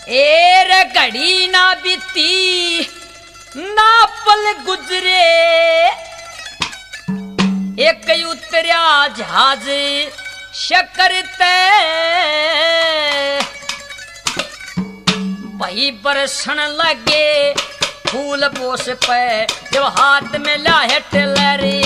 air घड़ी ना बीती ना पल गुजरे एक उतरिया जहाज शक्कर ते वही बरसन लगे फूल पोस पे जब हाथ में लाहे टेलरी